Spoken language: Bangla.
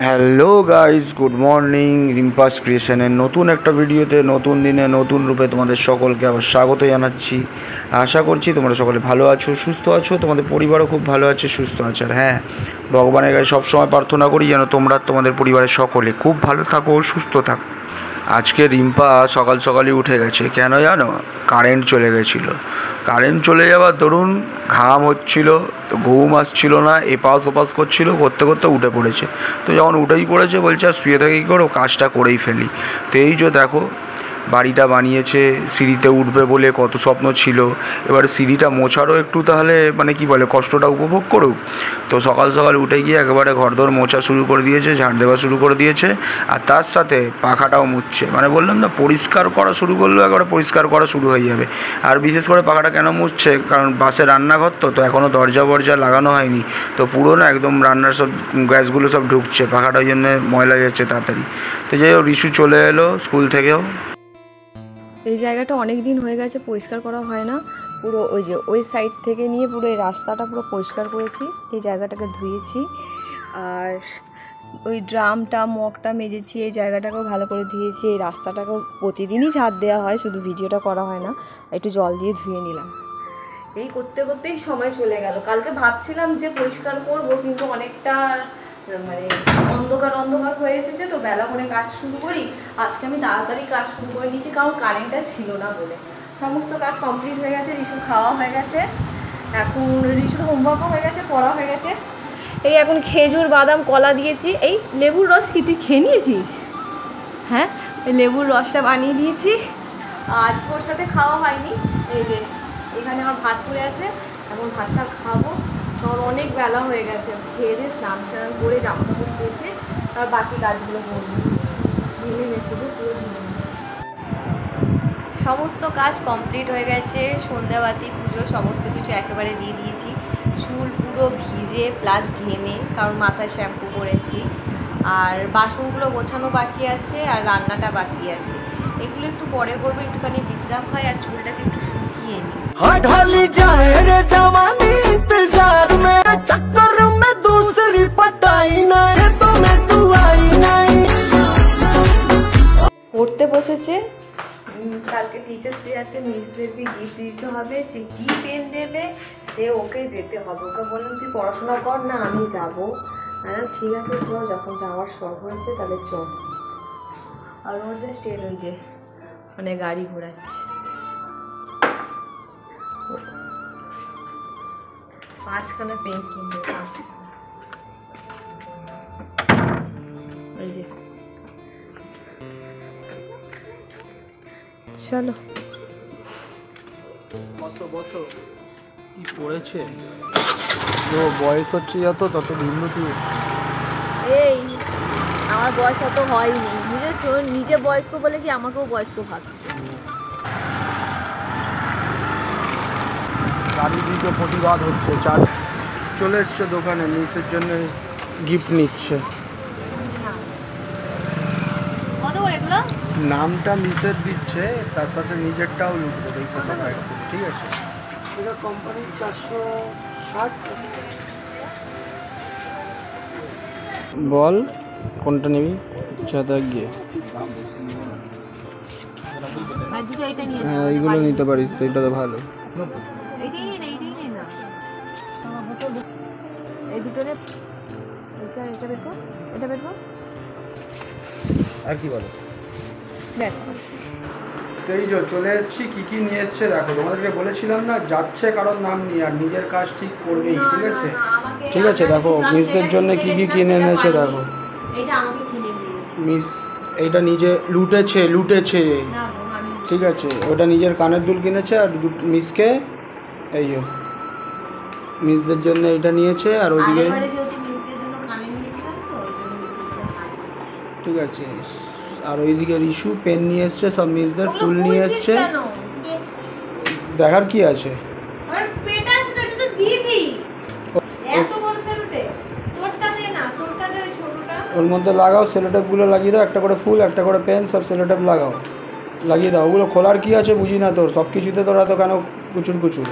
Hello guys, good morning. রিম্পাস ক্রিয়েশনের নতুন একটা ভিডিওতে নতুন দিনে নতুন রূপে তোমাদের সকলকে আবার স্বাগত জানাচ্ছি। আশা করছি তোমরা সকলে ভালো আছো, সুস্থ আছো, তোমাদের পরিবারও খুব ভালো আছে, সুস্থ আছে। আর হ্যাঁ, ভগবানের কাছে সবসময় প্রার্থনা করি যেন তোমরা তোমাদের পরিবারের সকলে খুব ভালো থাকো, সুস্থ থাকো। আজকে রিম্পা সকাল সকালই উঠে গেছে। কেন জানো? কারেন্ট চলে গেছিলো। কারেন্ট চলে যাওয়ার দরুন ঘাম হচ্ছিল, তো ঘুম আসছিল না, এপাশ ওপাশ করছিল, করতে করতে উঠে পড়েছে। তো যখন উঠেই পড়েছে বলছে আর শুয়ে থেকেই করো, কাজটা করেই ফেলি। তো এই যে দেখো, বাড়িটা বানিয়েছে, সিঁড়িতে উঠবে বলে কত স্বপ্ন ছিল। এবার সিঁড়িটা মোছারও একটু তাহলে মানে কি বলে কষ্টটা উপভোগ করুক। তো সকাল সকাল উঠে গিয়ে একেবারে ঘরদোর মোছা শুরু করে দিয়েছে, ঝাড় দেওয়া শুরু করে দিয়েছে, আর তার সাথে পাখাটাও মুছছে। মানে বললাম না, পরিষ্কার করা শুরু করলেও একবারে পরিষ্কার করা শুরু হয়ে যাবে। আর বিশেষ করে পাখাটা কেন মুছছে, কারণ বাসে রান্নাঘর তো এখনও দরজা বরজা লাগানো হয়নি, তো পুরো না একদম রান্নার সব গ্যাসগুলো সব ঢুকছে, পাখাটা ওই জন্য ময়লা যাচ্ছে তাড়াতাড়ি। তো যাই হোক, রিশু চলে এলো স্কুল থেকেও। এই জায়গাটা অনেক দিন হয়ে গেছে পরিষ্কার করা হয় না। পুরো ওই যে ওই সাইড থেকে নিয়ে পুরো এই রাস্তাটা পুরো পরিষ্কার করেছি, এই জায়গাটাকে ধুয়েছি, আর ওই ড্রামটা মগটা মেজেছি, এই জায়গাটাকেও ভালো করে ধুয়েছি। এই রাস্তাটাকেও প্রতিদিনই ঝাড় দেওয়া হয়, শুধু ভিডিওটা করা হয় না। একটু জল দিয়ে ধুয়ে নিলাম। এই করতে করতেই সময় চলে গেল। কালকে ভাবছিলাম যে পরিষ্কার করব, কিন্তু অনেকটা মানে অন্ধকার অন্ধকার হয়ে এসেছে, তো বেলা করে কাজ শুরু করি। আজকে আমি তাড়াতাড়ি কাজ শুরু করে নিয়েছি, কারণ কারেন্টটা ছিল না বলে। সমস্ত কাজ কমপ্লিট হয়ে গেছে, রিশুর খাওয়া হয়ে গেছে, এখন রিশুর হোমওয়ার্কও হয়ে গেছে, পড়া হয়ে গেছে। এই এখন খেজুর বাদাম কলা দিয়েছি। এই লেবুর রস কি তুই খেয়ে নিয়েছিস? হ্যাঁ, এই লেবুর রসটা বানিয়ে দিয়েছি। আজকে ওর সাথে খাওয়া হয়নি। এই যে এখানে আমার ভাত পড়ে আছে, এখন ভাতটা খাবো। তোর অনেক বেলা হয়ে গেছে, খেয়ে দিয়ে স্নান টান করে জামা কাপড় পেয়েছে, আর বাকি কাজগুলো করবো। ভেঙে গেছিলো, পুরো ভেঙে গেছে। সমস্ত কাজ কমপ্লিট হয়ে গেছে, সন্ধ্যাবাতি পুজো সমস্ত কিছু একেবারে দিয়ে দিয়েছি। চুল পুরো ভিজে প্লাস ঘেমে, কারণ মাথায় শ্যাম্পু করেছি। আর বাসনগুলো গোছানো বাকি আছে, আর রান্নাটা বাকি আছে। এগুলো একটু পরে করবো, একটুখানি বিশ্রাম হয়, আর চুলটাকে একটু শুকিয়ে নিই। পড়তে বসেছে। কালকে টিচার্স ডে আছে, মিসদেরকে গিফট দিতে হবে। সে কী পেন দেবে, সে ওকে যেতে হবে। ওকে বললাম তুই পড়াশোনা কর না, আমি যাবো। হ্যাঁ ঠিক আছে চ, যখন যাওয়ার শখ হয়েছে তাহলে চ। আর ওর যে স্টেল ওই যে মানে গাড়ি ঘোরাচ্ছে। পাঁচখানা পেন কিনবে, ওই যে। চলো কত বছর কি পড়েছে, বয়স হচ্ছে যত তত ভিন্নতি। এই আমার বয়স অত হয়নি, বুঝেছো? নিজে বয়স্ক বলে কি আমাকেও বয়স্ক ভাবছে। চারিদিকে প্রতিবাদ হচ্ছে, চলে এসছে দোকানে, মিসের জন্য গিফট নিচ্ছে। কত করে এগুলো? নামটা মিসের দিচ্ছে, তার সাথে নিজেরটাও লুটবে, এই কথাটা একটু ঠিক আছে। এটা কোম্পানির 460। বল কোনটা নিবি, চাঁদা গিয়ে। হ্যাঁ এইগুলো নিতে পারিস, তো এটা তো ভালো। এই দুটো রে, এটা দেখো, এটা দেখো। আর কি বলো? ব্যাস। এই যে চলে এসেছি, কি কি নিয়ে এসছে দেখো। তোমাদেরকে বলেছিলাম না, যাচ্ছে কারোর নাম নিয়ে, আর নিজের কাজ ঠিক করবেই। ঠিক আছে, ঠিক আছে। দেখো মিসদের জন্য কি কি কিনে এনেছে দেখো। এটা আমাকে কিনে দিয়েছে মিস, এইটা নিজে লুটেছে। ঠিক আছে, ওটা নিজের কানের দুল কিনেছে, আর মিসকে এই যে মিসদের জন্য এইটা নিয়েছে, আর ওইদিকে ঠিক আছে। আর ওইদিকে রিশু পেন নিয়ে এসছে, সব মিসদের ফুল নিয়ে এসছে। দেখার কি আছে, ওর মধ্যে লাগাও সেলোটেপগুলো, লাগিয়ে দাও। একটা করে ফুল, একটা করে পেন, সব সেলোটেপ লাগাও, লাগিয়ে দাও। ওগুলো খোলার কি আছে বুঝি না তোর, সব কিছুতে তোরা তো কেন কুচুর।